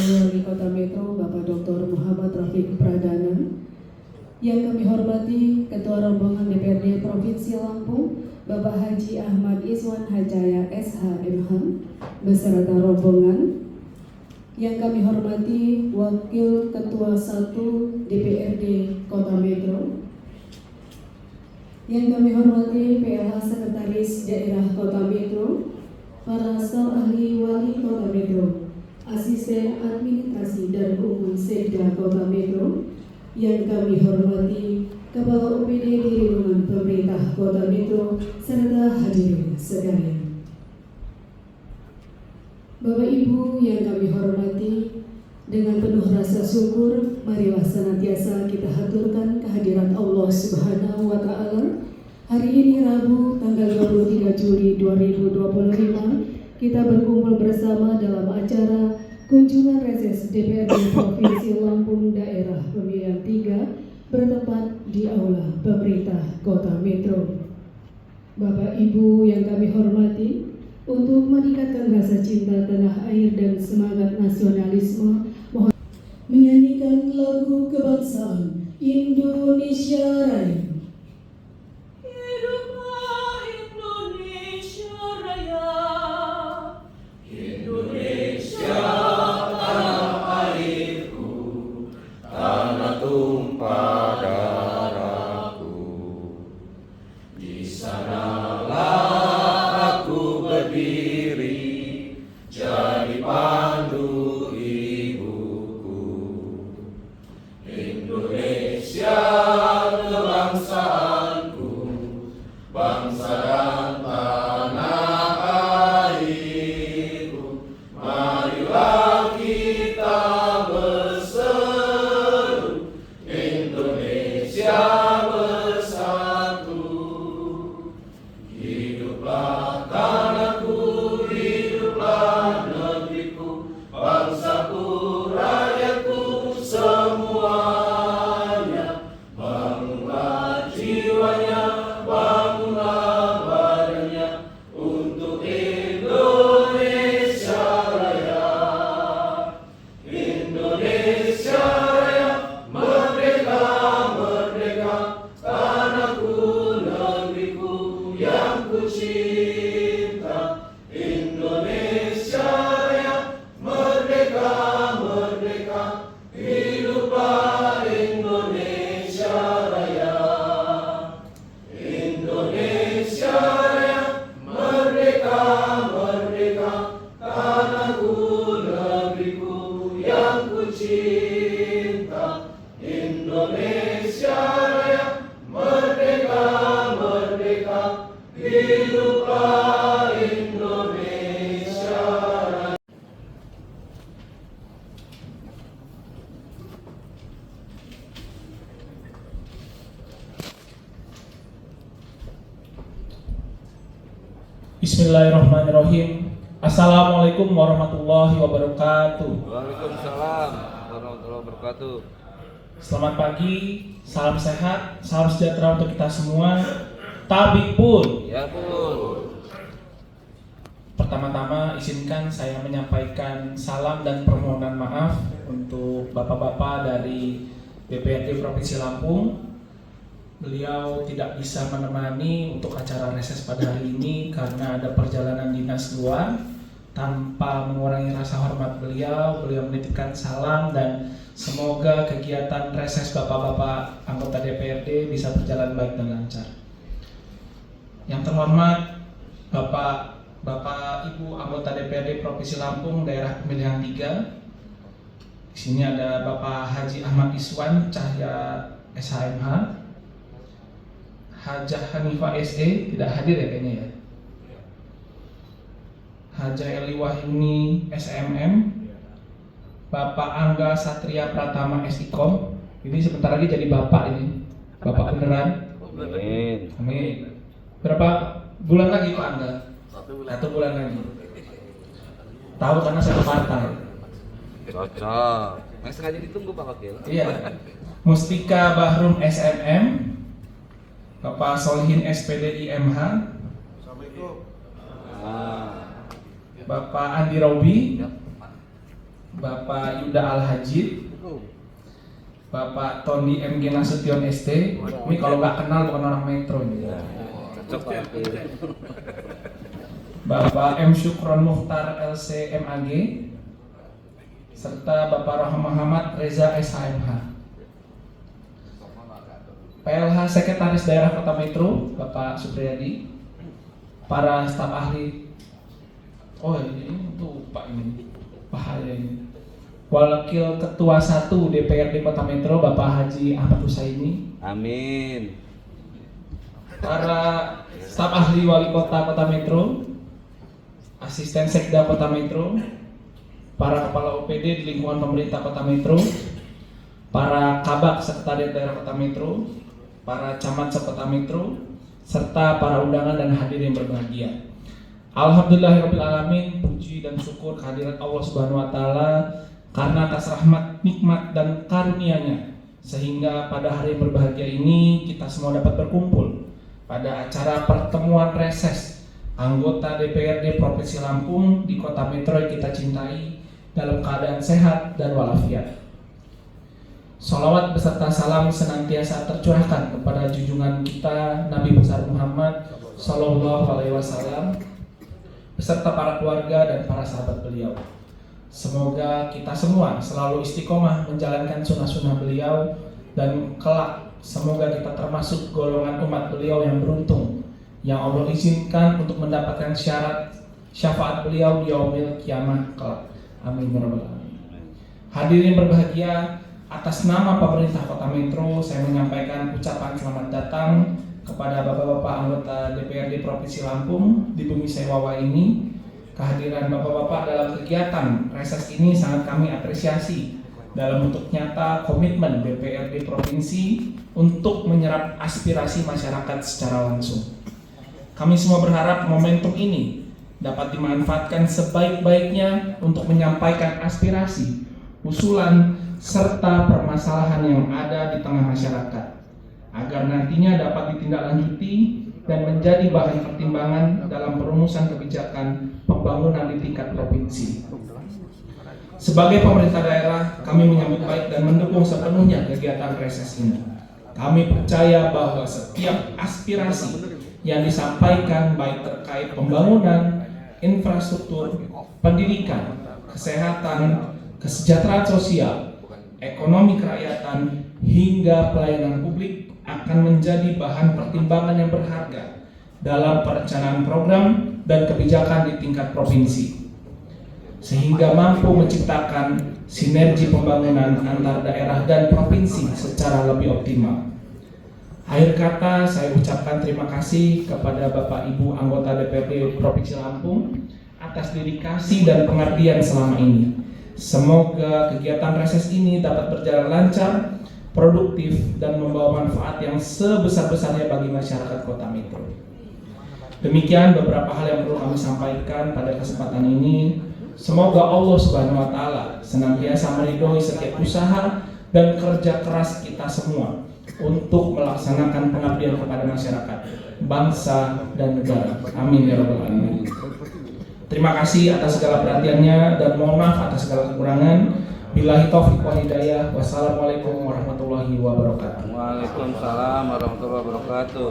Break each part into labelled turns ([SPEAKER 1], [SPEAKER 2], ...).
[SPEAKER 1] Wali Kota Metro Bapak Dr. Muhammad Rafiq Pradana, yang kami hormati Ketua Rombongan DPRD Provinsi Lampung Bapak Haji Ahmad Iswan Hajaya SHMH beserta rombongan, yang kami hormati Wakil Ketua 1 DPRD Kota Metro, yang kami hormati PLH Sekretaris Daerah Kota Metro, para staf ahli Wali Kota Metro, Asisten Administrasi dan Umum Sekda Kota Metro, yang kami hormati Kepala UPD di lingkungan pemerintah Kota Metro, serta hadirin sekalian. Bapak Ibu yang kami hormati, dengan penuh rasa syukur, marilah senantiasa kita haturkan kehadiran Allah Subhanahu wa Ta'ala. Hari ini Rabu tanggal 23 Juli 2025, kita berkumpul bersama dalam acara kunjungan reses DPRD Provinsi Lampung Daerah Pemilihan 3 bertempat di Aula Pemerintah Kota Metro. Bapak Ibu yang kami hormati, untuk meningkatkan rasa cinta tanah air dan semangat nasionalisme, mohon menyanyikan lagu kebangsaan Indonesia Raya.
[SPEAKER 2] Hiduplah Indonesia Raya, Indonesia tanah airku, tanah tumpah darahku. Di sanalah aku berdiri, jadi pandu ibuku. Indonesia kebangsaanku, bangsa dan tanah airku. Marilah kita berseru, Indonesia bersatu. Hiduplah tanahku, hiduplah negeriku, bangsaku, rakyatku semuanya. Bangunlah jiwanya, bangunlah badannya, untuk Indonesia Raya. Indonesia Raya, merdeka, merdeka, tanahku, negeriku yang ku cinta. Indonesia Raya, merdeka, merdeka, hiduplah Indonesia Raya. Indonesia Raya, merdeka, merdeka, tanahku, negeriku yang ku cinta. Indonesia Raya, merdeka, merdeka, hiduplah Indonesia Raya.
[SPEAKER 3] Bismillahirrahmanirrahim. Assalamualaikum warahmatullahi wabarakatuh.
[SPEAKER 4] Waalaikumsalam warahmatullahi wabarakatuh.
[SPEAKER 3] Selamat pagi, salam sehat, salam sejahtera untuk kita semua. Tabik pun.
[SPEAKER 4] Ya pun.
[SPEAKER 3] Pertama-tama izinkan saya menyampaikan salam dan permohonan maaf untuk bapak-bapak dari DPRD Provinsi Lampung. Beliau tidak bisa menemani untuk acara reses pada hari ini karena ada perjalanan dinas luar. Tanpa mengurangi rasa hormat beliau menitipkan salam dan semoga kegiatan reses bapak-bapak anggota DPRD bisa berjalan baik dan lancar. Yang terhormat Bapak Ibu anggota DPRD Provinsi Lampung Daerah Pemilihan 3. Di sini ada Bapak Haji Ahmad Iswan Cahya SHMH, Hajah Hanifah SE tidak hadir ya kayaknya ya. Hajah Eli Wahyuni SMM, Bapak Angga Satria Pratama SIKOM. Ini sebentar lagi jadi bapak ini, bapak beneran.
[SPEAKER 4] Amin.
[SPEAKER 3] Amin. Berapa bulan lagi Pak Angga? 1 bulan lagi. Tahu karena saya partai.
[SPEAKER 4] Cocok. Nggak sengaja ditunggu Pak Wakil.
[SPEAKER 3] Iya. Mustika Bahrum SMM, Bapak Solihin SPDI MH,
[SPEAKER 4] Assalamualaikum.
[SPEAKER 3] Bapak Andi Robi, Bapak Yuda Al-Hajid, Bapak Tony MG Nasution ST. Ini kalau nggak kenal bukan orang Metro ini.
[SPEAKER 4] Cocok ya.
[SPEAKER 3] Bapak M. Syukron Muhtar LC MAG, serta Bapak Muhammad Reza SHMH. PLH Sekretaris Daerah Kota Metro, Bapak Supriyadi, para staf ahli. Oh ini tuh Pak ini bahaya ini. Wakil Ketua 1 DPRD Kota Metro, Bapak Haji Ahmad Husaini.
[SPEAKER 4] Amin.
[SPEAKER 3] Para staf ahli Wali Kota Kota Metro, Asisten Sekda Kota Metro, para kepala OPD di lingkungan pemerintah Kota Metro, para kabak Sekretariat Daerah Kota Metro, para camat sekota Metro, serta para undangan dan hadirin yang berbahagia. Alhamdulillahirabbil alamin, puji dan syukur kehadirat Allah Subhanahu wa taala karena atas rahmat, nikmat dan karunia-Nya sehingga pada hari yang berbahagia ini kita semua dapat berkumpul pada acara pertemuan reses anggota DPRD Provinsi Lampung di Kota Metro yang kita cintai dalam keadaan sehat dan walafiat. Sholawat beserta salam senantiasa tercurahkan kepada junjungan kita Nabi besar Muhammad Sallallahu Alaihi Wasallam beserta para keluarga dan para sahabat beliau. Semoga kita semua selalu istiqomah menjalankan sunnah-sunnah beliau dan kelak semoga kita termasuk golongan umat beliau yang beruntung yang Allah izinkan untuk mendapatkan syafaat beliau di yaumil kiamah kelak. Amin ya rabbal alamin. Hadirin berbahagia, atas nama pemerintah Kota Metro saya menyampaikan ucapan selamat datang kepada bapak-bapak anggota DPRD Provinsi Lampung di bumi Sewawa ini. Kehadiran bapak-bapak dalam kegiatan reses ini sangat kami apresiasi dalam bentuk nyata komitmen DPRD Provinsi untuk menyerap aspirasi masyarakat secara langsung. Kami semua berharap momentum ini dapat dimanfaatkan sebaik-baiknya untuk menyampaikan aspirasi, usulan, serta permasalahan yang ada di tengah masyarakat agar nantinya dapat ditindaklanjuti dan menjadi bahan pertimbangan dalam perumusan kebijakan pembangunan di tingkat provinsi. Sebagai pemerintah daerah, kami menyambut baik dan mendukung sepenuhnya kegiatan reses ini. Kami percaya bahwa setiap aspirasi yang disampaikan baik terkait pembangunan, infrastruktur, pendidikan, kesehatan, kesejahteraan sosial, ekonomi kerakyatan, hingga pelayanan publik akan menjadi bahan pertimbangan yang berharga dalam perencanaan program dan kebijakan di tingkat provinsi, sehingga mampu menciptakan sinergi pembangunan antar daerah dan provinsi secara lebih optimal. Akhir kata, saya ucapkan terima kasih kepada Bapak Ibu anggota DPRD Provinsi Lampung atas dedikasi dan pengabdian selama ini. Semoga kegiatan reses ini dapat berjalan lancar, produktif, dan membawa manfaat yang sebesar-besarnya bagi masyarakat Kota Metro. Demikian beberapa hal yang perlu kami sampaikan pada kesempatan ini. Semoga Allah Subhanahu wa taala senantiasa meridhoi setiap usaha dan kerja keras kita semua untuk melaksanakan pengabdian kepada masyarakat, bangsa, dan negara. Amin ya rabbal alamin. Terima kasih atas segala perhatiannya dan mohon maaf atas segala kekurangan. Billahi taufiq wal hidayah. Wassalamualaikum warahmatullahi wabarakatuh.
[SPEAKER 4] Waalaikumsalam warahmatullahi wabarakatuh.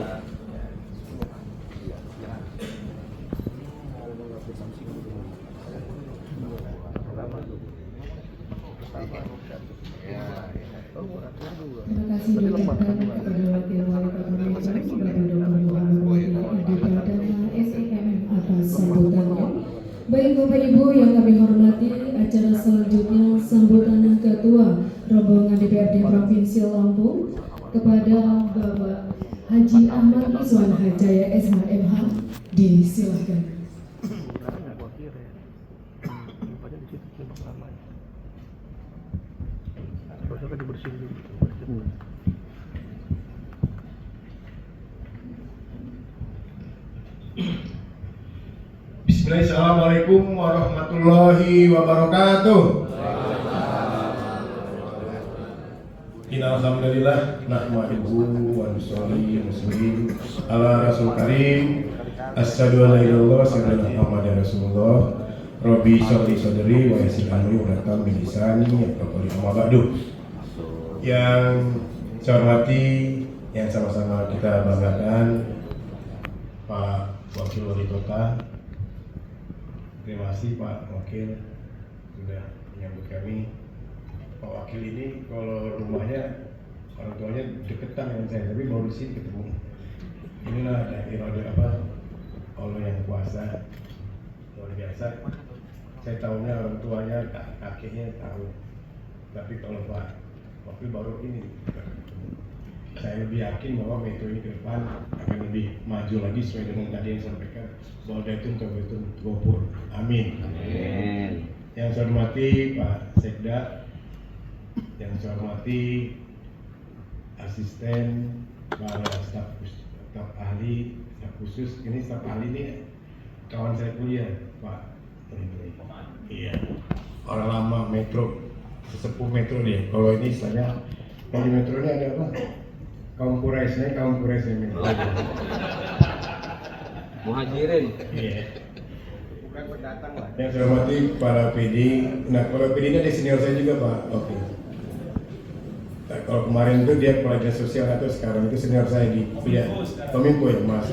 [SPEAKER 1] Terima kasih diucapkan kepada Wakil Wali Kota Metro, Bapak Dr. Muhammad Wali Pradana SEMM atas sambutannya. Baik Bapak Ibu yang kami hormati, acara selanjutnya sambutan Ketua Rombongan DPRD Provinsi Lampung kepada Bapak Haji Ahmad Izwan Hajaya SHMH, disilahkan.
[SPEAKER 5] Bismillahirrahmanirrahim. Assalamualaikum warahmatullahi wabarakatuh. Alhamdulillah nahmaduhu wa nusalli muslim ala rasul karim. Asyhadu an la ilaha illallah wa asyhadu anna muhammadar rasulullah. Robi Soli Soderi wa yasil amri wa latam bilisani yaqulu amma ba'du. Yang saya hormati, yang sama-sama kita banggakan, Pak Wakil Wali Kota. Terima kasih Pak Wakil sudah menyambut kami. Pak Wakil ini kalau rumahnya orang tuanya deketan dengan saya, tapi baru sih ketemu. Inilah daerah Allah yang kuasa, luar biasa. Saya tahunya orang tuanya, kakeknya tahu, tapi kalau Pak Wakil baru ini, saya lebih yakin bahwa Metro ini ke depan akan lebih maju lagi sesuai dengan tadi yang disampaikan bahwa itu gopur. Amin.
[SPEAKER 4] Amin.
[SPEAKER 5] Yang saya hormati Pak Sekda, yang saya hormati asisten, para staf ahli, staf khusus. Ini staf ahli ini kawan saya kuliah, Pak. Iya, orang lama Metro, sesepuh Metro dia. Kalau ini istilahnya, kalau di Metro ini ada apa? Kaum Quraisy Metro.
[SPEAKER 4] Muhajirin.
[SPEAKER 5] Iya. Bukan pendatang lah. Yang saya hormati para PD. Nah, kalau PD ini ada senior saya juga, Pak. Oke. Nah, kalau kemarin itu dia pelajar sosial atau sekarang itu senior saya di Kominfo ya, Mas.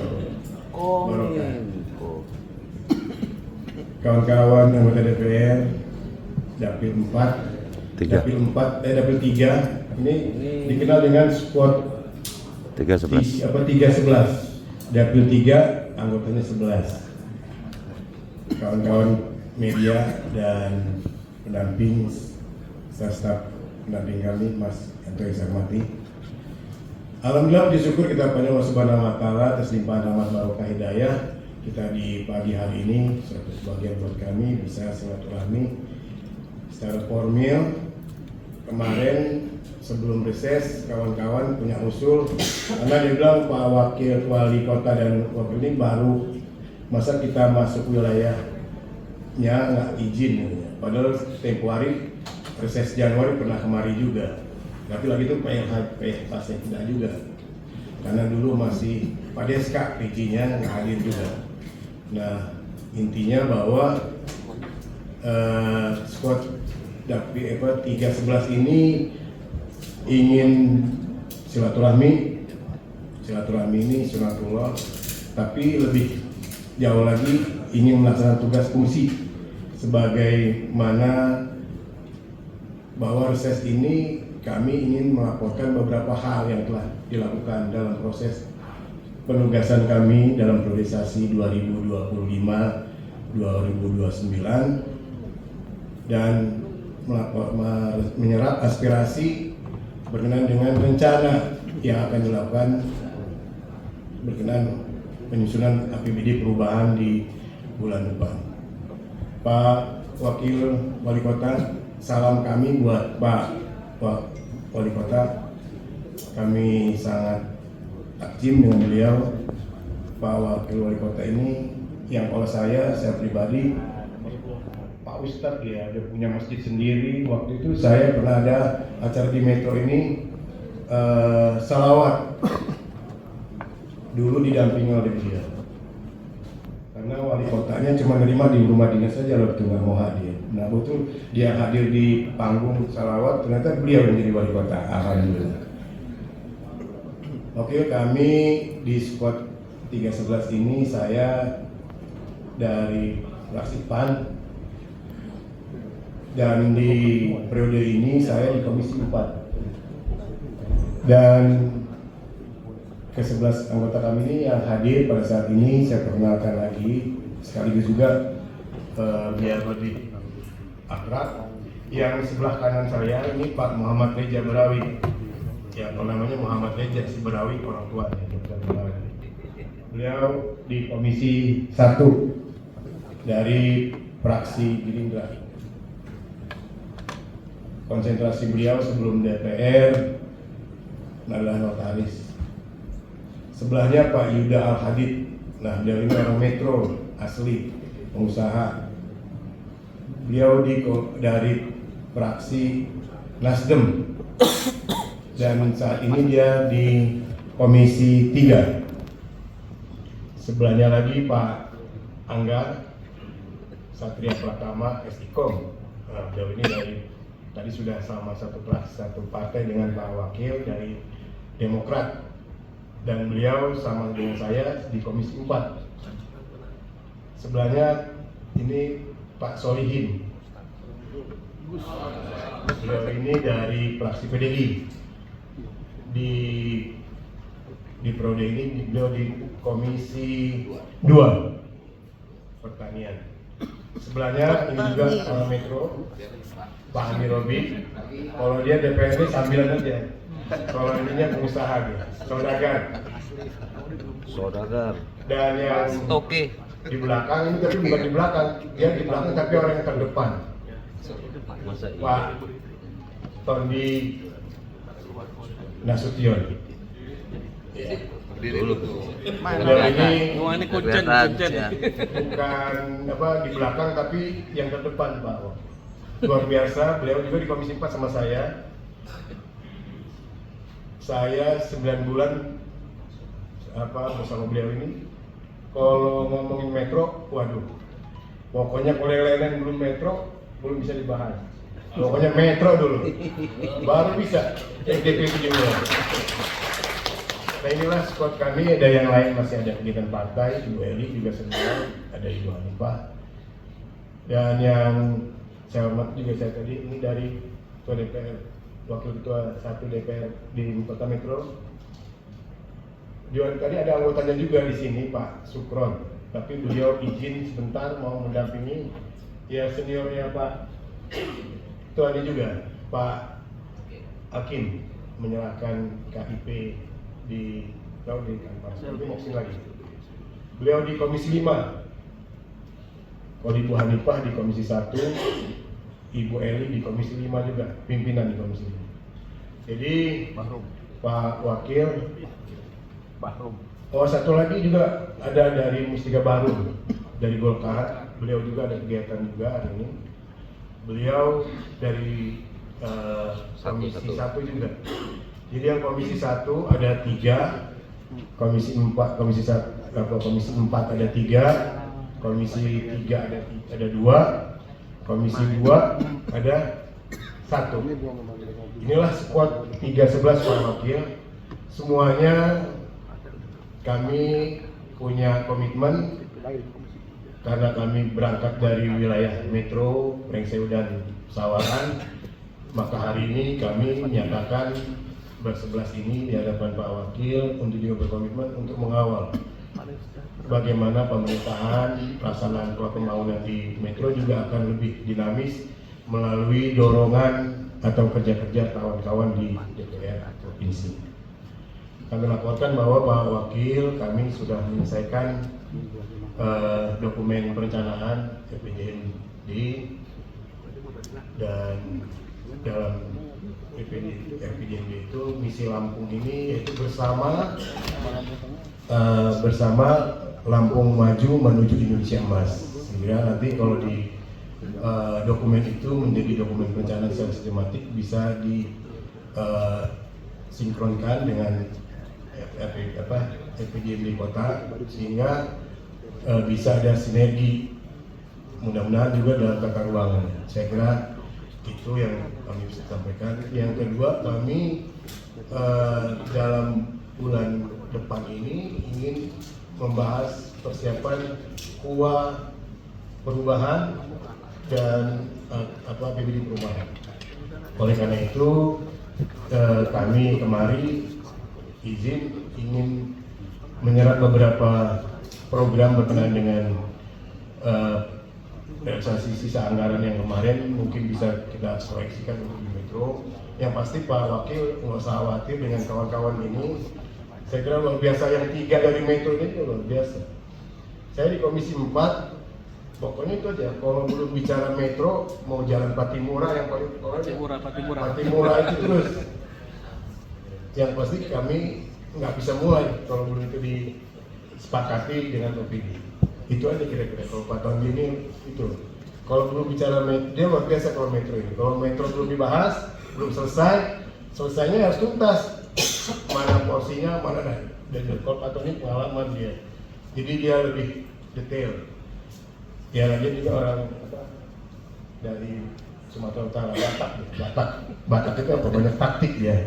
[SPEAKER 4] Kominfo.
[SPEAKER 5] Kawan-kawan anggota DPR, Dapil 4, Dapil 3, ini dikenal dengan squad
[SPEAKER 4] 311.
[SPEAKER 5] 311. Dapil 3, anggotanya 11. Kawan-kawan media dan pendamping, staf pendamping kami, Mas Yanto yang saya hormati. Alhamdulillah bersyukur kita pada Allah Subhanahu wa Ta'ala atas limpahan rahmat barokah hidayah. Kita di pagi hari ini suatu sebagian buat kami bisa silaturahmi secara formal. Kemarin sebelum reses kawan-kawan punya usul karena dia bilang Pak Wakil Wali Kota dan Wakil ini baru, masa kita masuk wilayahnya nggak izin, padahal tempo hari reses Januari pernah kemari juga, tapi lagi itu PSK tidak juga karena dulu masih Pak Deska PJ-nya nggak hadir juga. Nah, intinya bahwa squad Dapil 311 ini ingin silaturahmi ini sunatullah, tapi lebih jauh lagi ingin melaksanakan tugas fungsi sebagaimana bahwa reses ini kami ingin melaporkan beberapa hal yang telah dilakukan dalam proses penugasan kami dalam priorisasi 2025-2029 dan menyerap aspirasi berkenaan dengan rencana yang akan dilakukan berkenaan penyusunan APBD perubahan di bulan depan. Pak Wakil Wali Kota, salam kami buat Pak Wali Kota. Kami sangat takjim dengan beliau. Pak Wakil Wali Kota ini yang kalau saya pribadi, Pak Ustadz dia punya masjid sendiri. Waktu itu saya pernah ada acara di Metro ini salawat, dulu didampingi oleh beliau. Karena wali kotanya cuma nerima di rumah dinas saja loh, itu nggak mau hadir. Nah betul dia hadir di panggung salawat, ternyata beliau yang jadi wali kota. Alhamdulillah. Oke, kami di squad 311 ini saya dari fraksi PAN dan di periode ini saya di Komisi 4 dan ke-11 anggota kami ini yang hadir pada saat ini saya perkenalkan lagi sekaligus juga biar lebih akrab. Yang sebelah kanan saya ini Pak Muhammad Reja Berawi, ya namanya Muhammad Reja si Berawi, orang tua ya, beliau di Komisi 1 dari fraksi Gerindra. Konsentrasi beliau sebelum DPR adalah notaris. Sebelahnya Pak Yuda Al-Hadid. Nah, beliau ini orang Metro asli, pengusaha. Beliau dari fraksi Nasdem dan saat ini dia di Komisi 3. Sebelahnya lagi Pak Angga Satria Pratama Estikom. Beliau ini dari tadi sudah sama satu partai dengan Pak Wakil dari Demokrat, dan beliau sama dengan saya di Komisi 4. Sebelahnya ini Pak Solihin, beliau ini dari fraksi PDI. Di periode ini beliau di Komisi 2 Pertanian. Sebelahnya ini juga Metro, Pak Andi Robi. Kalau dia DPRD sambilan aja. Kalau ininya pengusaha dia, saudagar. Dan yang di belakang ini tapi bukan di belakang, dia di belakang tapi orang yang terdepan. Pak Tondi Nasution.
[SPEAKER 4] Dulu
[SPEAKER 5] Beliau ini
[SPEAKER 2] ini kucen.
[SPEAKER 5] bukan di belakang tapi yang terdepan, Pak. Luar biasa, beliau juga di Komisi 4 sama saya. Saya 9 bulan bersama beliau ini. Kalau ngomongin Metro, waduh, pokoknya kolelen belum Metro belum bisa dibahas. Pokoknya Metro dulu, baru bisa SDP juga. Nah inilah squad kami, ada yang lain masih ada kegiatan partai, Ibu Eli juga sedang, ada Ibu Hanifah. Dan yang saya hormat juga saya tadi, ini dari Ketua DPR, Wakil Ketua 1 DPR di Kota Metro. Tadi ada anggotanya juga di sini, Pak Sukron. Tapi beliau izin sebentar mau mendampingi ya seniornya Pak Tuani juga, Pak Hakim menyerahkan KIP di kantor. Itu mau lagi. Beliau di Komisi 5. Kalau Ibu Hanifah di Komisi 1, Ibu Eli di Komisi 5 juga, pimpinan di Komisi 5. Jadi Pak Wakil satu lagi juga ada dari Mustika Baru, dari Golkar. Beliau juga ada kegiatan juga hari ini. Beliau dari Komisi 1 juga. Jadi yang Komisi 1 ada 3, Komisi 4 ada 3, Komisi 3 ada 2, Komisi 2 ada 1. Inilah squad 311 Pak Wakil. Semuanya kami punya komitmen karena kami berangkat dari wilayah Metro, Brengseu dan Sawaran, maka hari ini kami menyatakan bersebelas ini di hadapan Pak Wakil untuk juga berkomitmen untuk mengawal bagaimana pemerintahan pelaksanaan pembangunan di Metro juga akan lebih dinamis melalui dorongan atau kerja-kerja kawan-kawan di DPR Provinsi. Kami laporkan bahwa Pak Wakil kami sudah menyelesaikan dokumen perencanaan RPJMD, dan dalam RPJMD itu misi Lampung ini yaitu bersama Lampung Maju Menuju Indonesia Emas. Sehingga nanti kalau di dokumen itu menjadi dokumen perencanaan secara sistematik bisa disinkronkan dengan RPJMD kota, sehingga bisa ada sinergi, mudah-mudahan juga dalam tata ruangan. Saya kira itu yang kami bisa sampaikan. Yang kedua, kami dalam bulan depan ini ingin membahas persiapan KUA perubahan dan PBD perumahan. Oleh karena itu kami kemari izin ingin menyerap beberapa program berkenaan dengan realisasi sisa anggaran yang kemarin, mungkin bisa kita proyeksikan untuk di Metro. Yang pasti Pak Wakil nggak usah khawatir dengan kawan-kawan ini. Saya kira luar biasa, yang 3 dari Metro ini luar biasa. Saya di Komisi 4, pokoknya itu aja. Kalau belum bicara Metro, mau jalan Patimura yang paling Patimura itu terus. Yang pasti kami nggak bisa mulai kalau belum itu disepakati dengan OPD. Itu aja kira-kira. Kalau Pak Tondi ini itu. Kalau belum bicara Metro, dia luar biasa kalau Metro ini. Kalau Metro belum dibahas, belum selesainya harus tuntas. Mana porsinya, mana dan kalau Pak Tondi pengalaman dia. Jadi dia lebih detail. Ya lagi juga orang dari Sumatera Utara, Batak itu pokoknya taktik dia.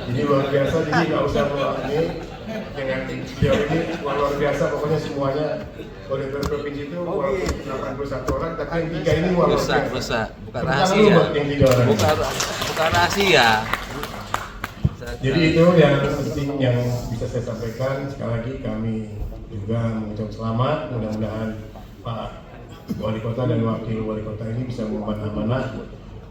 [SPEAKER 5] Jadi luar biasa, jadi nggak usah ini dengan video ini luar biasa, pokoknya semuanya oleh provinsi itu walaupun 81 orang, tapi yang 3 ini luar biasa.
[SPEAKER 4] Bukan rahasia. Bukan rahasia.
[SPEAKER 5] Jadi itu yang penting yang bisa saya sampaikan. Sekali lagi kami juga mengucapkan selamat, mudah-mudahan Pak Wali Kota dan Wakil Wali Kota ini bisa mengemban amanah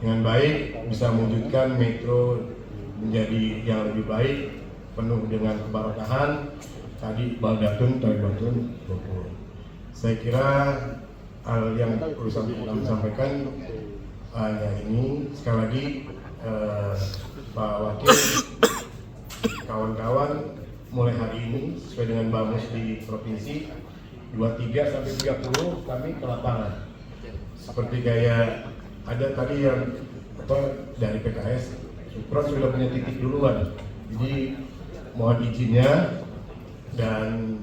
[SPEAKER 5] dengan baik, bisa mewujudkan metro menjadi yang lebih baik, penuh dengan keberkahan. Tadi Baldatun, Taribatun, saya kira hal yang perlu kami sampaikan hanya ini. Sekali lagi Pak Wakil, kawan-kawan, mulai hari ini sesuai dengan BAMUS di provinsi 23 sampai 30 kami ke lapangan. Seperti kayak ada tadi yang dari PKS, Supron sudah punya titik duluan. Jadi mohon izinnya dan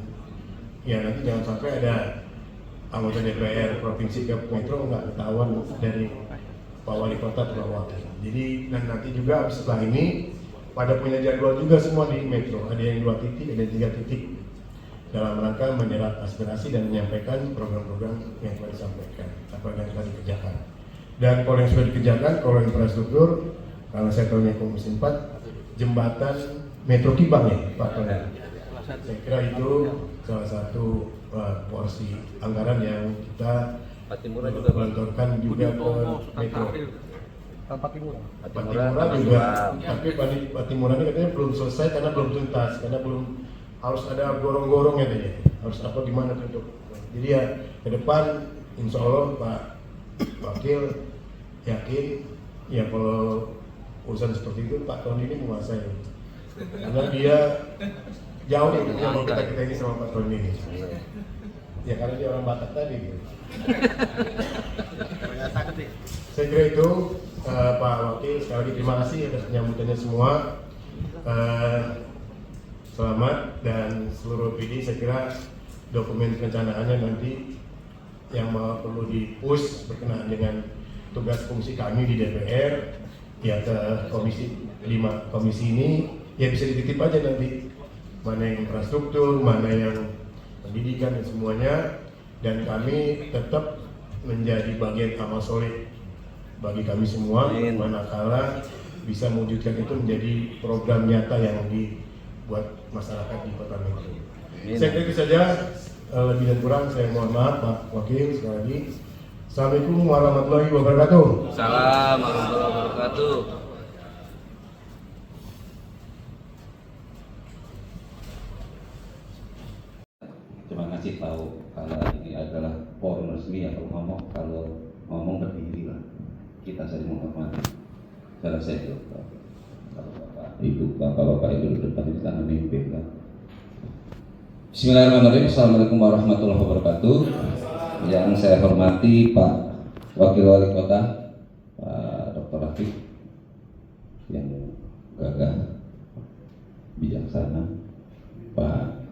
[SPEAKER 5] ya nanti jangan sampai ada anggota DPR provinsi ke metro nggak ketahuan dari Pak Wali Kota atau Pak Wakil. Jadi dan nanti juga setelah ini pada punya jadwal juga semua di metro. Ada yang 2 titik, ada 3 titik dalam rangka menyerap aspirasi dan menyampaikan program-program yang telah disampaikan, apa yang telah dikerjakan. Dan kalau yang sudah dikerjakan, kalau infrastruktur, kalau saya tahunya Komisi 4, jembatan Metro Kibang ya Pak Tony. Saya kira itu salah satu porsi anggaran yang kita
[SPEAKER 4] Patimura juga
[SPEAKER 5] gelontorkan juga ke Metro. Patimura juga, tapi Patimura ini katanya belum selesai karena belum tuntas, karena belum harus ada gorong-gorongnya tadi, harus apa gimana untuk. Jadi ya ke depan insya Allah Pak Wakil yakin ya kalau urusan seperti itu Pak Tony ini menguasai, karena dia jauh nih kalau kita ini sama Pak Tony ini. Ya karena dia orang Batak tadi gitu. Saya kira itu Pak Wakil, sekali lagi terima kasih atas penyambutannya semua. Selamat dan seluruh PD, saya kira dokumen perencanaannya nanti yang perlu di-push berkenaan dengan tugas fungsi kami di DPR ya ke komisi 5 komisi ini ya bisa dititip aja nanti mana yang infrastruktur, mana yang pendidikan dan semuanya, dan kami tetap menjadi bagian amal soleh bagi kami semua manakala bisa mewujudkan itu menjadi program nyata yang dibuat masyarakat di Kota Metro. Saya kira itu saja, lebih dan kurang saya mohon maaf Pak Wakil sekali lagi. Assalamualaikum warahmatullahi wabarakatuh.
[SPEAKER 4] Salam warahmatullahi wabarakatuh.
[SPEAKER 6] Cuma ngasih tahu kalau ini adalah forum resmi atau ngomong berdiri lah. Kita saling menghormati. Cara saya itu Bapak itu di depan kita memimpin kan. Bismillahirrahmanirrahim. Assalamualaikum warahmatullahi wabarakatuh. Yang saya hormati Pak Wakil Wali Kota Pak Dr. Rafiq yang gagah, bijaksana, Pak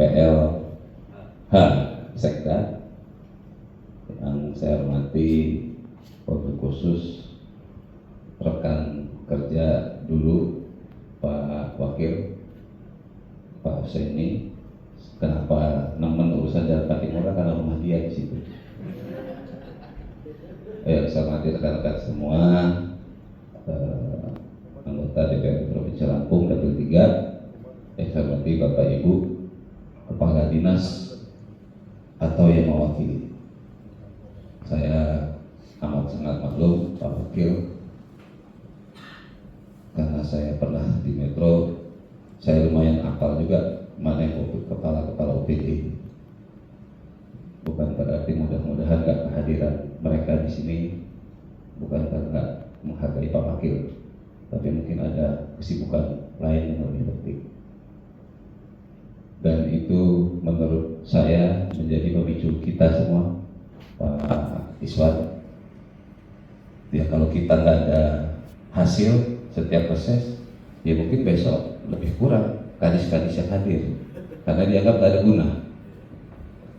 [SPEAKER 6] PLH Sekda, yang saya hormati wabil khusus rekan kerja dulu Pak Wakil Pak Husseini. Kenapa nemen urusan Jalan Patimura? Karena rumah dia di situ. Saya hormati rekan-rekan semua, anggota DPR Provinsi Lampung Dapil 3, saya hormati Bapak Ibu Kepala Dinas atau yang mewakili. Saya amat sangat maklum Pak Wakil, karena saya pernah di Metro, saya lumayan apal juga mana yang kepala-kepala OPD. Bukan berarti mudah-mudahan gak kehadiran mereka di sini bukan karena menghargai Pak Wakil, tapi mungkin ada kesibukan lain yang lebih penting. Dan itu menurut saya menjadi pemicu kita semua, Pak Iswan. Ya kalau kita nggak ada hasil setiap proses, ya mungkin besok lebih kurang kadis-kadis yang hadir, karena dianggap nggak ada guna.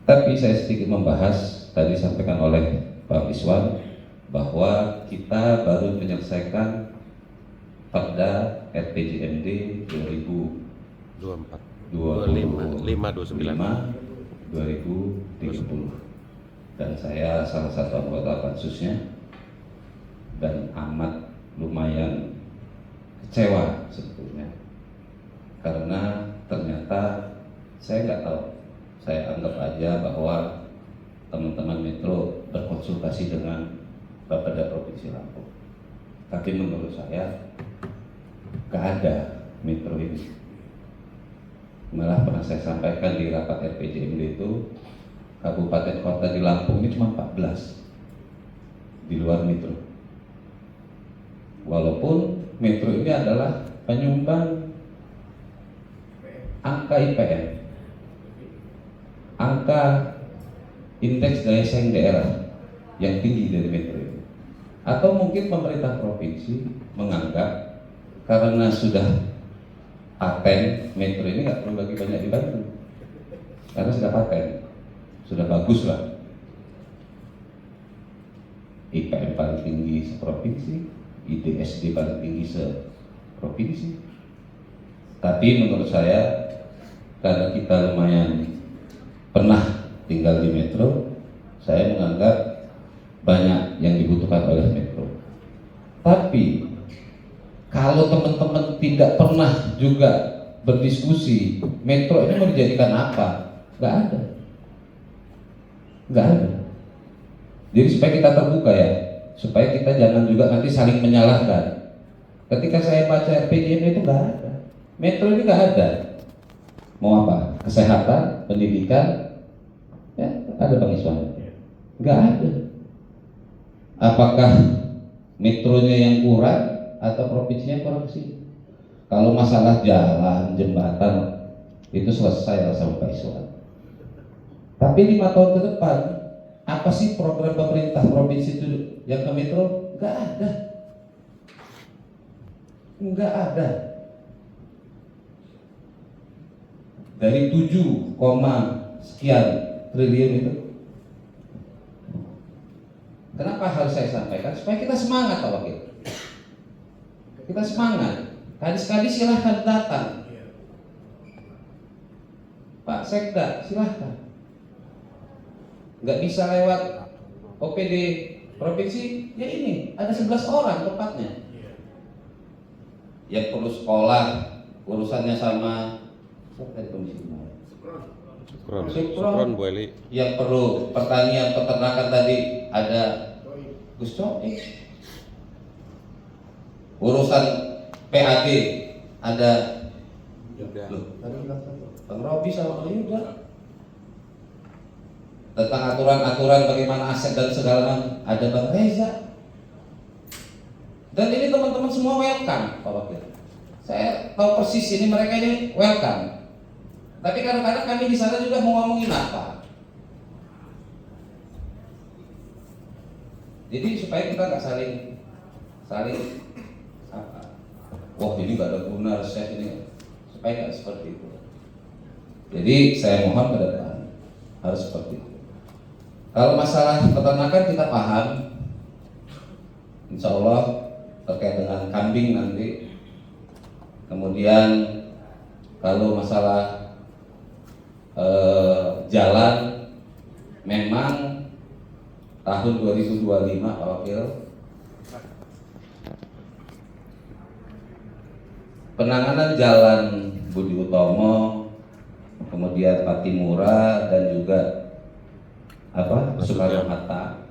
[SPEAKER 6] Tapi saya sedikit membahas, tadi disampaikan oleh Pak Iswan, bahwa kita baru menyelesaikan pada RPJMD
[SPEAKER 2] 24
[SPEAKER 6] 2025
[SPEAKER 2] 529
[SPEAKER 6] 2030, dan saya salah satu anggota pansusnya dan amat lumayan kecewa sebetulnya karena ternyata saya nggak tahu, saya anggap aja bahwa teman-teman Metro berkonsultasi dengan Bapeda Provinsi Lampung, tapi menurut saya nggak ada Metro ini. Malah pernah saya sampaikan di rapat RPJMD itu, kabupaten kota di Lampung ini cuma 14 di luar Metro. Walaupun Metro ini adalah penyumbang angka IPM, angka indeks daya saing daerah yang tinggi dari Metro ini. Atau mungkin pemerintah provinsi menganggap karena sudah paten Metro ini nggak perlu lagi banyak dibantu karena sudah paten, sudah bagus lah, IPM paling tinggi seprovinsi, IDSD paling tinggi seprovinsi. Tapi menurut saya karena kita lumayan pernah tinggal di Metro, saya menganggap banyak yang dibutuhkan oleh Metro. Tapi kalau teman-teman tidak pernah juga berdiskusi Metro ini mau dijadikan apa, nggak ada. Jadi supaya kita terbuka ya, supaya kita jangan juga nanti saling menyalahkan. Ketika saya baca RPJMD itu nggak ada, Metro ini nggak ada. Mau apa? Kesehatan, pendidikan, ya ada Bang Iswan, nggak ada. Apakah metronya yang kurang atau provinsinya kurang sih? Kalau masalah jalan, jembatan itu selesai sama Pak Iswan. Tapi 5 tahun ke depan, apa sih program pemerintah provinsi itu yang ke Metro? Nggak ada. Nggak ada. Dari 7, sekian triliun itu. Kenapa harus saya sampaikan? Supaya kita semangat Pak Wakil. Kita semangat. Kali-kali silahkan datang. Pak Sekda silahkan. Nggak bisa lewat OPD provinsi, ya ini ada 11 orang tempatnya. Yang perlu sekolah, urusannya sama
[SPEAKER 2] Sukron Bu Eli.
[SPEAKER 6] Yang perlu pertanian, peternakan tadi ada Gus Coki. Urusan PAD ada Bang Robi sama Bang Yuda. Tentang aturan-aturan bagaimana aset dan segala macam ada Bang Reza. Dan ini teman-teman semua welcome Pak Wakil. Saya tahu persis ini mereka ini welcome. Tapi kadang-kadang kami di sana juga mau ngomongin apa. Jadi supaya kita nggak saling apa. Wah ini nggak ada guna reses ini, supaya nggak seperti itu. Jadi saya mohon ke depan harus seperti itu. Kalau masalah peternakan kita paham, insya Allah terkait dengan kambing nanti. Kemudian kalau masalah jalan, memang tahun 2025 Pak Wakil, penanganan jalan Budi Utomo, kemudian Patimura dan juga Soekarno Hatta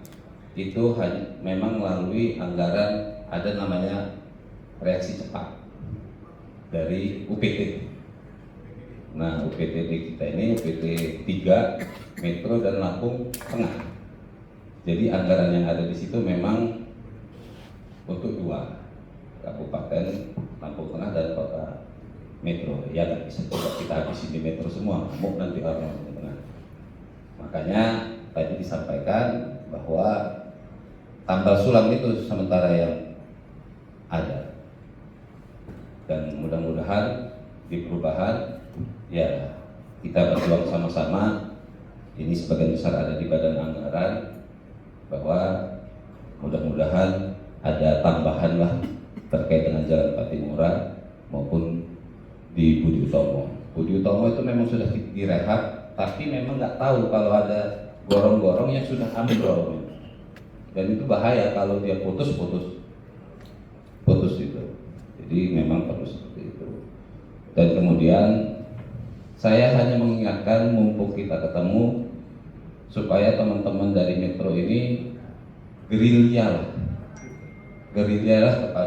[SPEAKER 6] itu hanya memang melalui anggaran ada namanya reaksi cepat dari UPT. Nah, UPT kita ini UPT 3 Metro dan Lampung Tengah. Jadi anggaran yang ada di situ memang untuk 2 kabupaten Lampung Tengah dan Kota Metro. Ya nggak bisa coba kita habisin di Metro semua, mau nanti orang Lampung Tengah. Makanya tadi disampaikan bahwa tambal sulam itu sementara yang ada. Dan mudah-mudahan di perubahan ya kita berjuang sama-sama ini sebagian besar ada di badan anggaran, bahwa mudah-mudahan ada tambahan lah terkait dengan Jalan Patimura maupun di Budi Utomo. Budi Utomo itu memang sudah direhab, tapi memang nggak tahu kalau ada gorong-gorong yang sudah ambrol, dan itu bahaya kalau dia putus itu. Jadi memang perlu seperti itu. Dan kemudian saya hanya mengingatkan, mumpung kita ketemu, supaya teman-teman dari Metro ini gerilya lah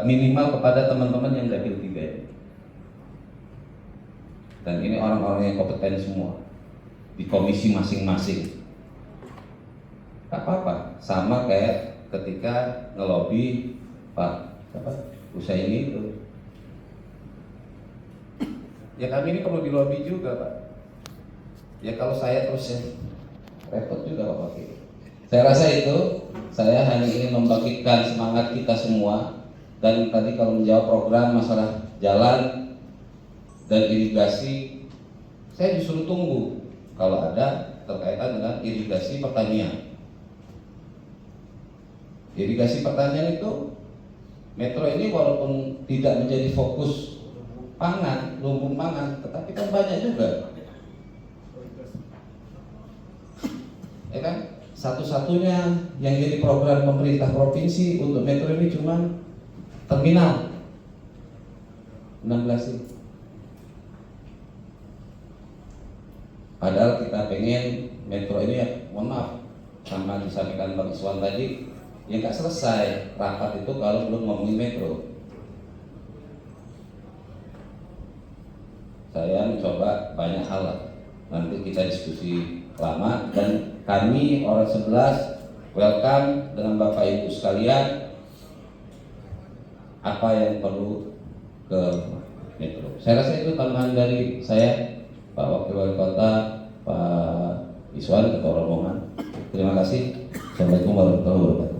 [SPEAKER 6] minimal kepada teman-teman yang dapil 3 ini. Dan ini orang-orang yang kompeten semua di komisi masing-masing. Tak apa-apa, sama kayak ketika ngelobi Pak Usaini itu. Ya kami ini perlu dilobi juga, Pak. Ya kalau saya terus ya repot juga Pak Wakil. Saya rasa itu, saya hanya ingin membangkitkan semangat kita semua. Dan tadi kalau menjawab program masalah jalan dan irigasi, saya disuruh tunggu kalau ada terkaitan dengan irigasi pertanian. Irigasi pertanian itu Metro ini walaupun tidak menjadi fokus pangan, lumbung pangan, tetapi kan banyak juga. Ya kan? Satu-satunya yang jadi program pemerintah provinsi untuk Metro ini cuma terminal 16 ini. Padahal kita pengen Metro ini, ya mohon maaf, sama disampaikan Bang Iswan tadi, ya nggak selesai rapat itu kalau belum ngomongin Metro. Saya mencoba banyak hal lah. Nanti kita diskusi lama, dan kami orang 11 welcome dengan Bapak Ibu sekalian apa yang perlu ke Metro. Saya rasa itu tambahan dari saya, Pak Wakil Wali Kota, Pak Iswan, Ketua Rombongan. Terima kasih. Assalamualaikum warahmatullahi wabarakatuh.